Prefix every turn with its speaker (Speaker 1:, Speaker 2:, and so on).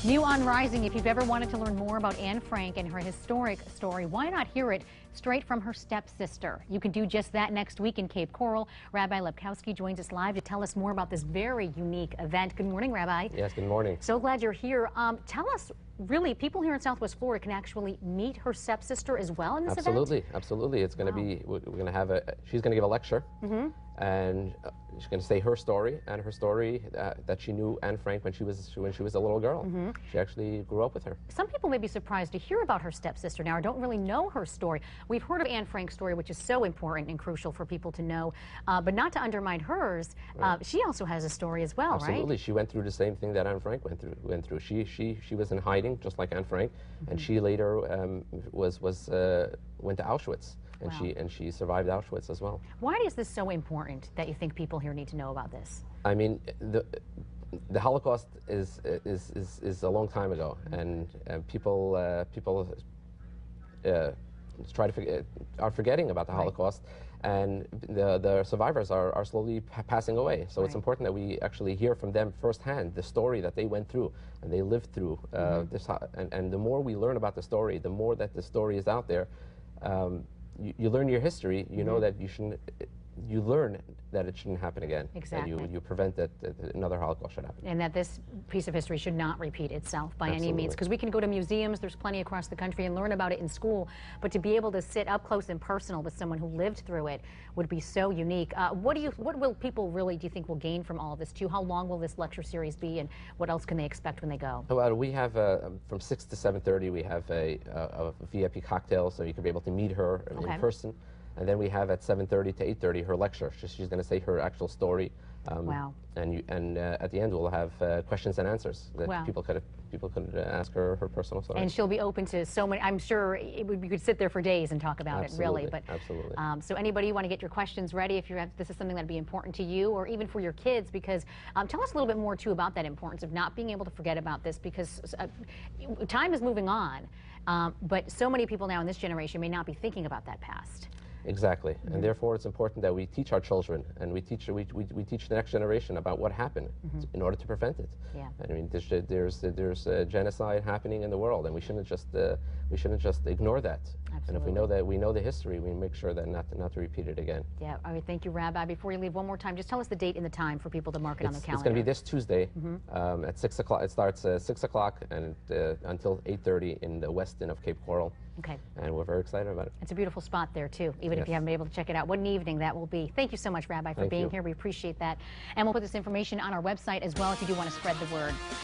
Speaker 1: New on Rising, if you've ever wanted to learn more about Anne Frank and her historic story, why not hear it straight from her stepsister? You can do just that next week in Cape Coral. Rabbi Lepkowski joins us live to tell us more about this very unique event. Good morning, Rabbi.
Speaker 2: Yes, good morning.
Speaker 1: So glad you're here. Tell us, really, people here in Southwest Florida can actually meet her stepsister as well in this event?
Speaker 2: Absolutely. It's going to be, we're going to have she's going to give a lecture, and she's going to say her story, and her story that she knew Anne Frank when she was a little girl. She actually grew up with her. Some
Speaker 1: people may be surprised to hear about her stepsister now, or don't really know her story. We've heard of Anne Frank's story, which is so important and crucial for people to know, but not to undermine hers. Right. She also has a story as well, right?
Speaker 2: Absolutely. She went through the same thing that Anne Frank went through. She was in hiding, just like Anne Frank, and she later went to Auschwitz. And she survived Auschwitz as well.
Speaker 1: Why is this so important that you think people here need to know about this?
Speaker 2: I mean, the Holocaust is a long time ago, and people try to are forgetting about the Holocaust, and the survivors are slowly passing away. So it's important that we actually hear from them firsthand the story that they went through and they lived through. And the more we learn about the story, the more that the story is out there. You learn your history, you know that you learn that it shouldn't happen again.
Speaker 1: Exactly.
Speaker 2: And you prevent that another Holocaust should happen.
Speaker 1: And that this piece of history should not repeat itself by any means. Because we can go to museums, there's plenty across the country, and learn about it in school. But to be able to sit up close and personal with someone who lived through it would be so unique. What will people really, do you think, will gain from all of this too? How long will this lecture series be, and what else can they expect when they go?
Speaker 2: Well, we have, from 6 to 7:30, we have a VIP cocktail, so you can be able to meet her in person. And then we have at 7:30 to 8:30 her lecture. She's going to say her actual story.
Speaker 1: Wow.
Speaker 2: And at the end we'll have questions and answers that people could ask her personal story.
Speaker 1: And she'll be open to so many. I'm sure we could sit there for days and talk about it, really. But
Speaker 2: absolutely.
Speaker 1: So anybody you want to get your questions ready, if this is something that'd be important to you, or even for your kids, because tell us a little bit more too about that importance of not being able to forget about this, because time is moving on, but so many people now in this generation may not be thinking about that past.
Speaker 2: Exactly, and therefore it's important that we teach our children, and we teach the next generation about what happened in order to prevent it.
Speaker 1: Yeah.
Speaker 2: I mean, there's genocide happening in the world, and we shouldn't just ignore that.
Speaker 1: Absolutely.
Speaker 2: And if we know the history, we make sure that not to repeat it again.
Speaker 1: Yeah. All right. Thank you, Rabbi. Before you leave, one more time, just tell us the date and the time for people to mark it on the calendar.
Speaker 2: It's going to be this Tuesday at 6 o'clock. It starts 6 o'clock and until 8:30 in the west end of Cape Coral.
Speaker 1: Okay.
Speaker 2: And we're very excited about it.
Speaker 1: It's a beautiful spot there, too, even if you haven't been able to check it out. What an evening that will be. Thank you so much, Rabbi, for being here. We appreciate that. And we'll put this information on our website as well if you do want to spread the word.